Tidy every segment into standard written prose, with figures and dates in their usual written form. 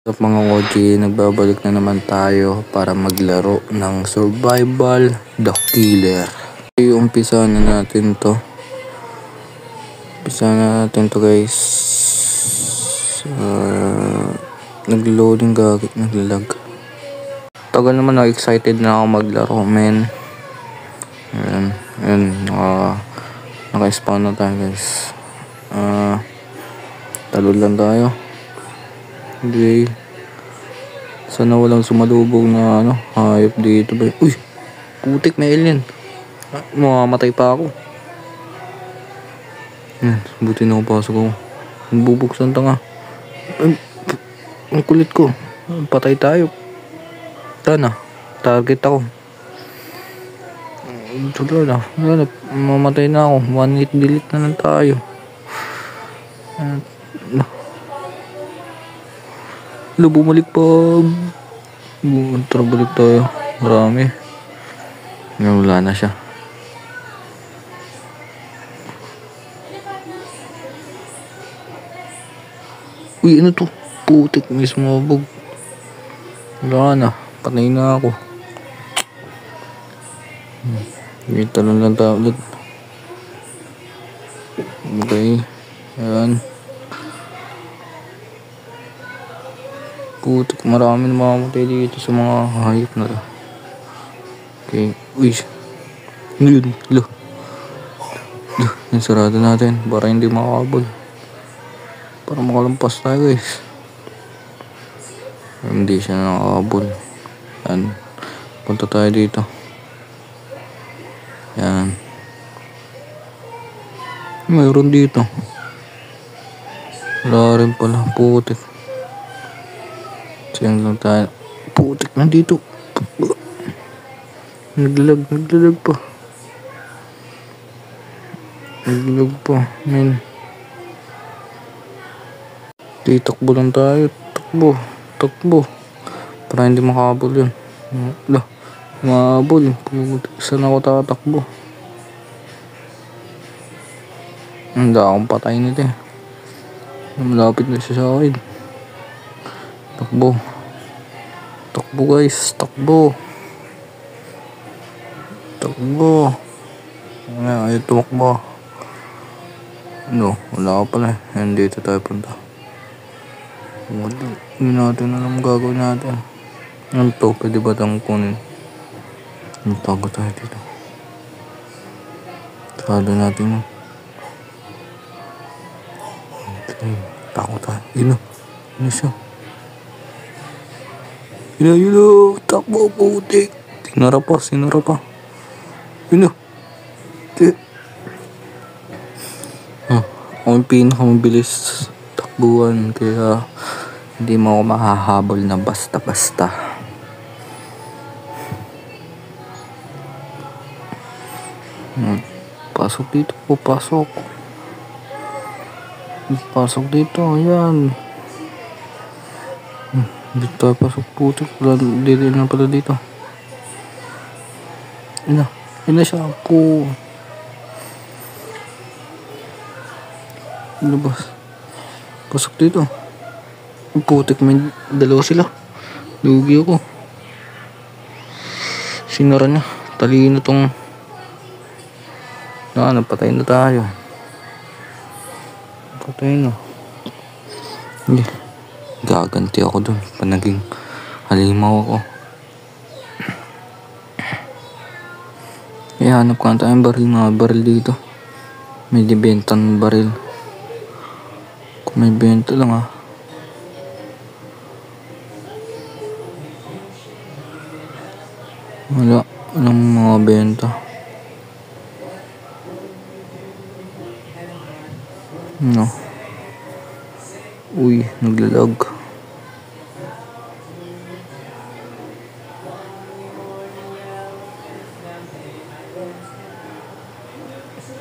Mga OG, nagbabalik na naman tayo para maglaro ng Survival the Killer. Umpisa na natin to. Guys. Nag-loading gagawin, naglag. Tagal naman na, excited na ako maglaro, men. Ayan, naka-spawn na tayo, guys. Talod lang tayo. Okay. Sana walang sumalubog na hayop dito ba. Uy! Putik, may alien. Mamamatay pa ako. Buti na pasok ako. Bubuksan tanga. Ang kulit ko. Patay tayo. Tana. Target ako. Wala na. Mamatay na ako. 1 hit delete na lang tayo. Bumalik pa. Tara, balik tayo. Marami. Wala na siya. Uy, ano to? Putik, may sumabog. Wala na. Patay na ako. Dito lang tayo ulit. Okay. Ayan. Putik, marami na mamamatay dito sa mga hayop na to. Okay. Uy. Yun. Yung sarado natin para hindi makakabol. Para makalampas tayo, guys. Hindi siya nakakabol. Yan. Punta tayo dito. Yan. Mayroon dito. Wala rin pala. Putik. Siyang lang tayo. Putik, nandito. Naglag pa. Men. Takbo lang tayo. Takbo. Para hindi makabol yun. Mabol. Saan ako tatakbo? Hindi akong patay nito eh. Malapit na siya sa akin. Takbo guys. Takbo. Ayaw tumakbo. Wala ka pala. Dito tayo punta. Hindi natin alam gagawin natin. Ano to? Pwede ba itong kunin? Tago tayo dito. Talo natin yun. Okay. Tago tayo. Yun siya. Yun. Takbo, putik. Sinara pa. Yun. Ako yung pinakamabilis takbuhan. Kaya hindi mo ako mahahabol na basta-basta. Pasok dito po. Pasok dito. Ayan. Dito tayo pasok, putik. Dito na pala dito. Ina siya po. Labas. Pasok dito. Putik, may dalawa sila. Lugi ako. Sinara niya. Talino tong patay na tayo. Patay na. Hindi. Gaganti ako dun. Naging halimaw ako. Hanap ka na tayong baril dito. May dibentang baril. Kung may benta lang Wala. Walang mga benta. Uy, naglalag.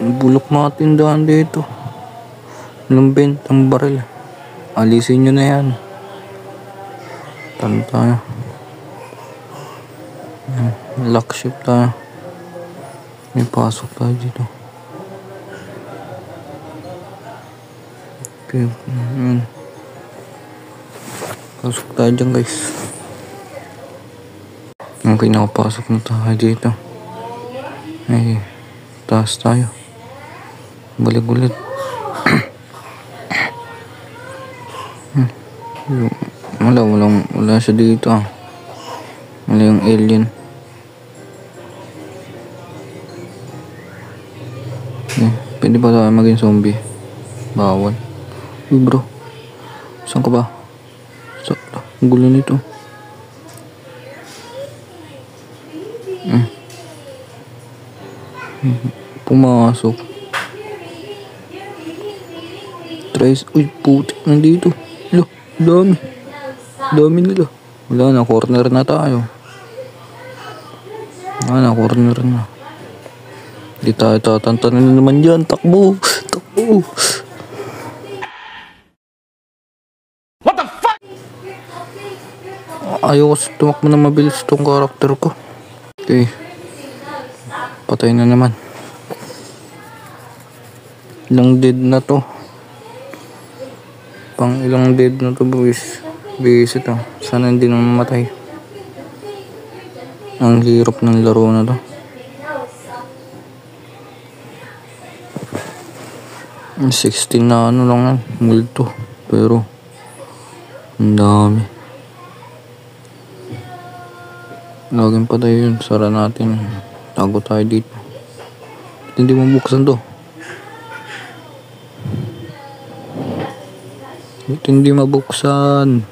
Bulok mga tindahan dito. Walang bentang baril. Alisin nyo na yan. Talo tayo. Lock ship tayo. May pasok tayo dito. Okay. Pasok tayo dyan guys. Okay, nakapasok na tayo dito. Ay, taas tayo. Balik ulit. Wala siya dito ah. Wala yung alien. Pwede ba tayo maging zombie? Bawal. Uy bro, saan ka ba? Ang gulo nito. Pumasok. Tries. Uy puti, nandito. Lo, dami nila. Wala na, corner na tayo. Corner na. Di tayo tatantanan na naman dyan. Takbo. What the fuck? Ayoko tumakbo na mabilis tong karakter ko. Okay. Patay na naman. Ilang dead na to. Pang ilang dead na to boys. Visit ah. Sana hindi na mamatay. Ang hirap ng laro na to. 16 na ano lang yan. Multo. Pero ang dami. Laging patay yun. Sara natin. Tago tayo dito. Hindi mo buksan to. Hindi mabuksan.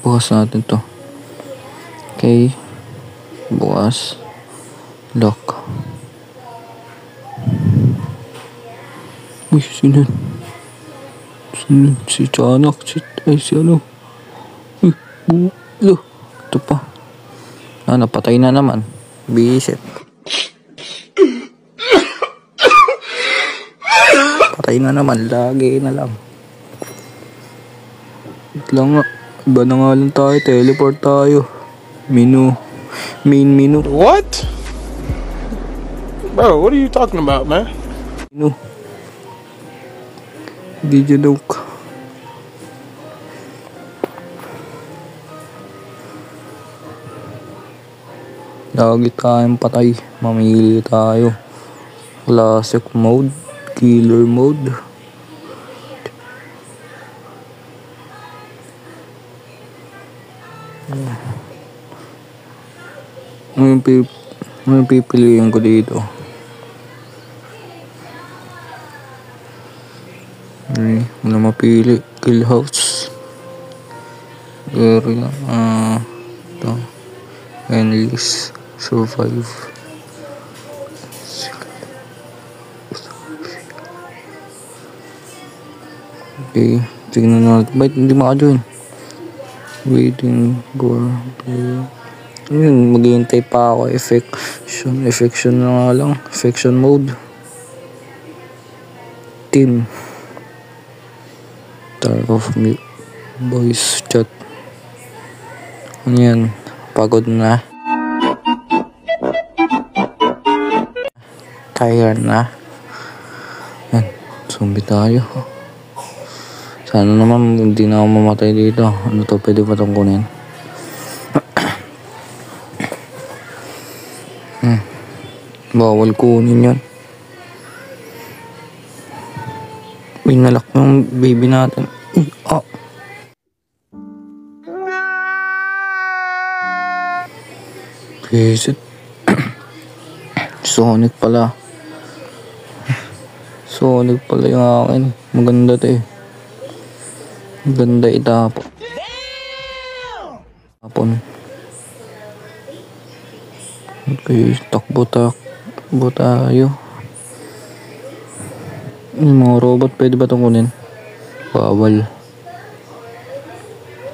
Bukas natin to. Okay. Bukas. Lock. Uy, sino? Si Chanak. Si ano? Uy, bulo. Ito pa. Napatay na naman. Bisit. Patay na naman. Lagi na lang. Wait lang nga. Iba na nga lang tayo. Teleport tayo. Main menu. What? Bro, what are you talking about, man? Menu. Video doke. Lagi tayong patay. Mamili tayo. Classic mode. Killer mode. Ano pipiliin ko dito? Wala mapili. Kill house. Area. Ito. Endless. Survive. Okay. Tignan natin. Ba't hindi maka-join? Waiting for yun, maghihintay pa ako. Affection na nga lang. Affection mode. Team. Turn off mute. Voice chat. Ano yan? Pagod na. Tired na. Yan. Zombie tayo. Sana naman hindi na ako mamatay dito. Ano to? Pwede pa itong kunin? Bawal kunin yan. Pinalak yung baby natin. Visit. Sonic pala. Sonic pala yung akin. Maganda to eh. Maganda itapon. Okay, takbo tayo. Yung mga robot, pwede ba itong kunin? Bawal.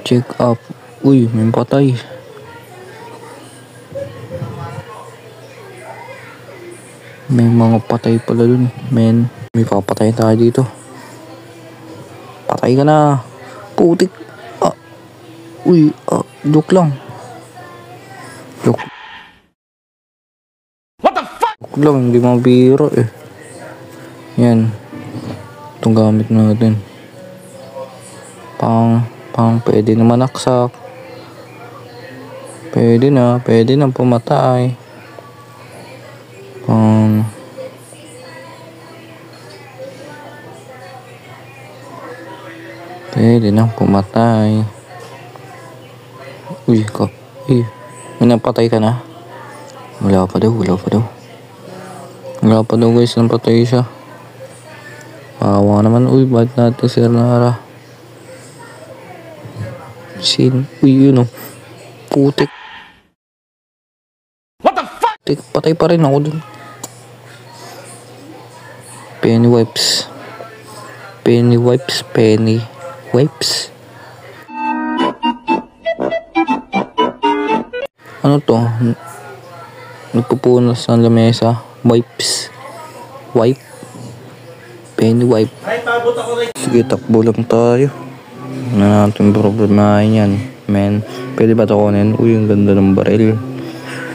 Check up. Uy, may patay. May mga patay pala dun, men. May papatay tayo dito. Patay ka na. Putik. Uy, joke lang. Joke lang, hindi mabiro eh. Yan. Itong gamit natin. Pang pwede na manaksak. Pwede na pumatay. Pwede na pumatay. Uy, may napatay ka na? Wala pa daw guys, napatay siya. Awa naman, uy, ba't natin si Nara? Uy, yun o. Putik. What the fuck? Patay pa rin ako dun. Penny wipes. Ano to? Nagpupunas ng lamesa. Penny wipe. Sige, takbo lang tayo. Ano natin problemahin yan, men. Pwede ba ito kunin? Uy, ang ganda ng baril.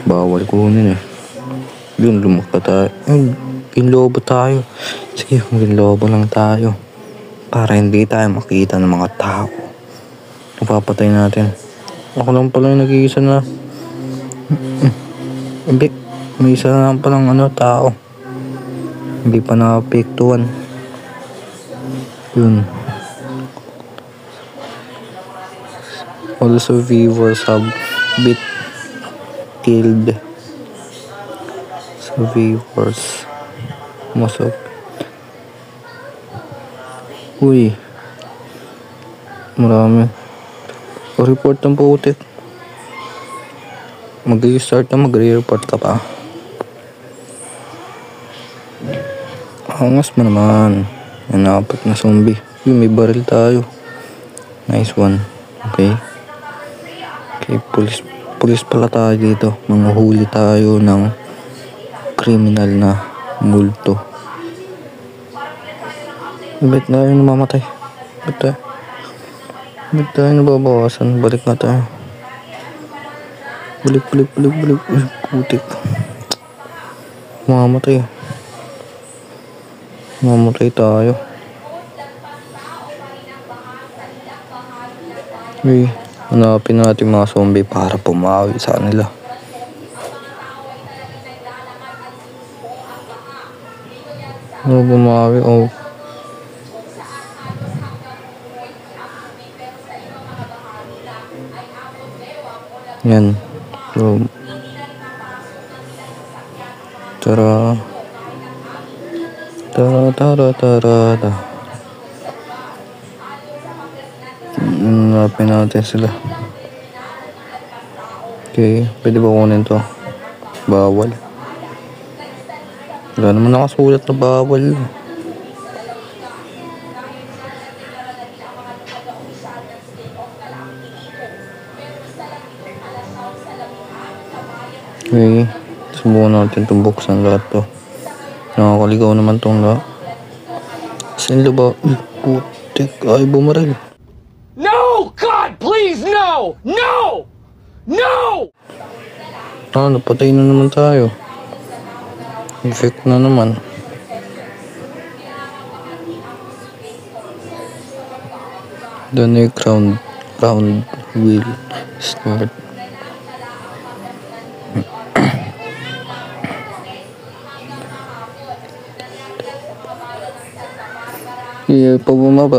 Bawal kunin eh. Yun, lumaka tayo. Yun, ginlobo tayo. Sige, ginlobo lang tayo. Para hindi tayo makita ng mga tao. Napapatay natin. Ako lang pala yung nag-iisa na. Hindi. May isa lang palang tao. Hindi pa nakapektuan. Yun. All survivors have been killed. Survivors. Masok. Uy. Marami. Report ng putik. Mag-restart na, magre-report ka pa. Angas mo naman. Yan, apat na zombie. Uy, may baril tayo. Nice one. Okay, pulis pala tayo dito. Manguhuli tayo ng criminal na multo. Ba't na tayo namamatay? Ba't tayo nababawasan? Balik na tayo. Balik. Uy, putik. Mamatay tayo. Uy, hanapin natin mga zombie para pumawi sa kanila. Bumawi, yan. So, tara. Hanapin natin sila. Okay, pwede ba kunin to? Bawal. Wala naman nakasulat na bawal. Okay, subukan natin itong buksan lahat to. Nakakaligaw naman tong lahat. Saan ba? Putik, ay bumaril. No! God, please, no! No! No! Napatay na naman tayo. Effect na naman. The next round will start. Pa bumaba.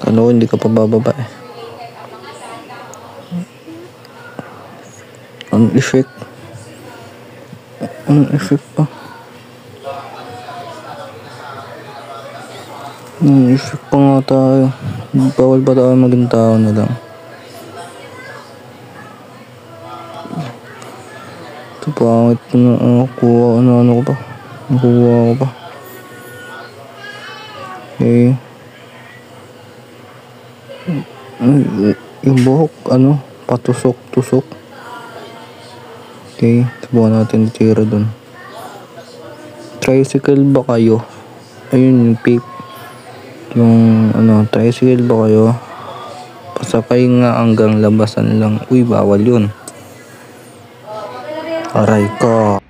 Ano, hindi ka pa bababa eh. Ang effect pa. Effect pa nga tayo. Bawal ba tayo maging tao na lang? Ito pangit na kuha ko pa. Nakuha ko pa. Okay. Yung buhok, patusok-tusok. Okay, subukan natin tira dun. Tricycle ba kayo? Ayun yung peak. Yung tricycle ba kayo? Pasakay nga hanggang labasan lang. Uy, bawal yun. Aray ko.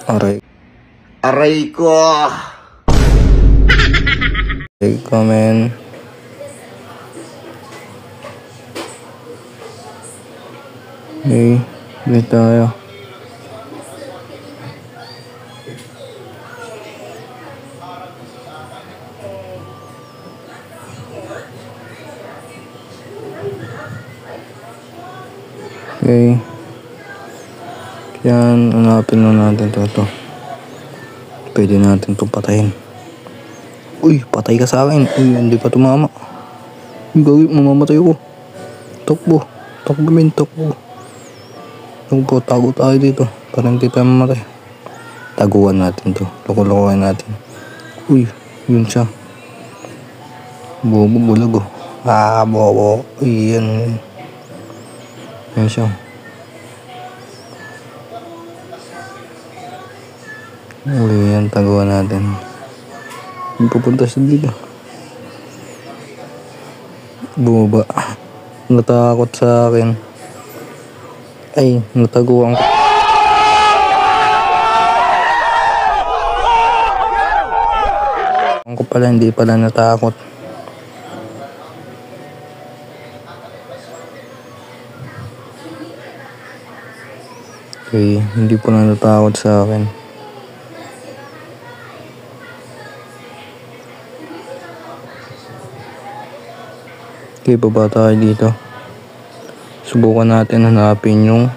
Aray. Aray ko! Aray ko, men. Okay, ulit tayo. Okay. Yan, hanapin na natin to. Pwede natin itong patayin. Uy, patay ka sa akin. Uy, hindi pa tumama. Uy, gawin, mamamatay ako. Takbo. Takbo, men, takbo. Takbo, tago tayo dito. Para hindi tayo mamatay. Taguan natin to. Loko-lokohan natin. Uy, yun siya. Bobo, bulag oh. Bobo. Uy, yan. Yan siya. Uli yan, taguan natin. Hindi pupunta siya dito. Bumaba. Natakot sa akin. Ay, nataguan ko. Ako pala, hindi pala natakot. Okay, hindi pala natakot sa akin. Okay, baba tayo dito. Subukan natin hanapin yung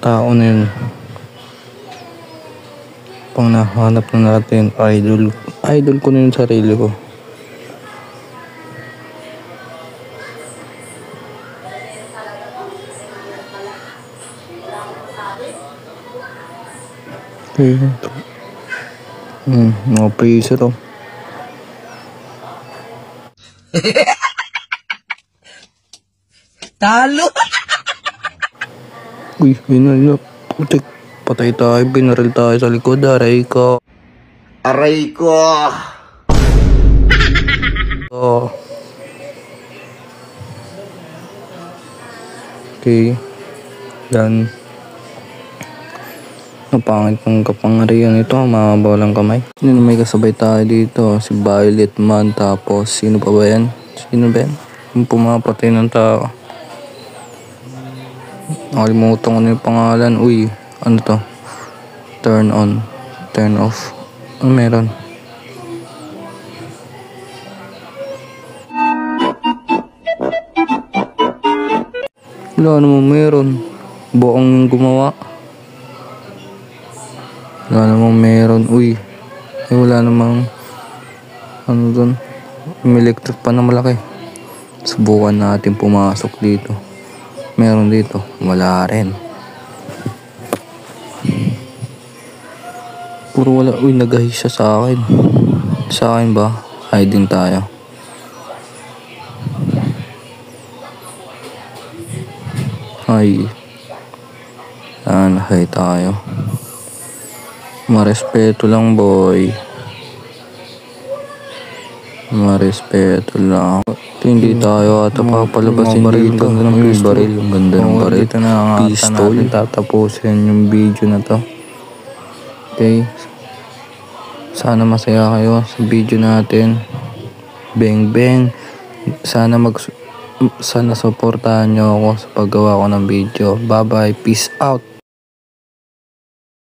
tao na yun. Pang nahanap na natin, idol ko na yung sarili ko. Okay. Mga freezer oh. Talo! Uy, yun. Putik. Patay tayo, binaril tayo sa likod. Aray ko. Aray ko! Oh. Okay. Yan. Napangit ng kapangyarihan ito. Mahaba lang kamay. Sino may kasabay tayo dito? Si Violet Man. Tapos, sino pa ba yan? Sino ba yan? Yung pumapatay ng tao. Nakalimutan ko na yung pangalan. Uy, ano to? Turn on. Turn off. Ano meron? Wala namang meron. Buong gumawa. Wala namang meron. Uy. Wala namang ano dun. May electric pa na malaki. Subukan natin pumasok dito. Meron dito. Wala rin. Puro wala. Uy, nag-hi siya sa akin. Sa akin ba? Hiding tayo. Ay. Hi tayo. Marespeto lang, boy. Marespeto lang. Hindi tayo ata papalabasin dito. Ang ganda ng baril. Ang ganda ng baril. Dito na ang pistol. Tatapusin yung video na to. Okay. Sana masaya kayo sa video natin. Bang bang. Sana supportahan nyo ako sa paggawa ko ng video. Bye bye. Peace out.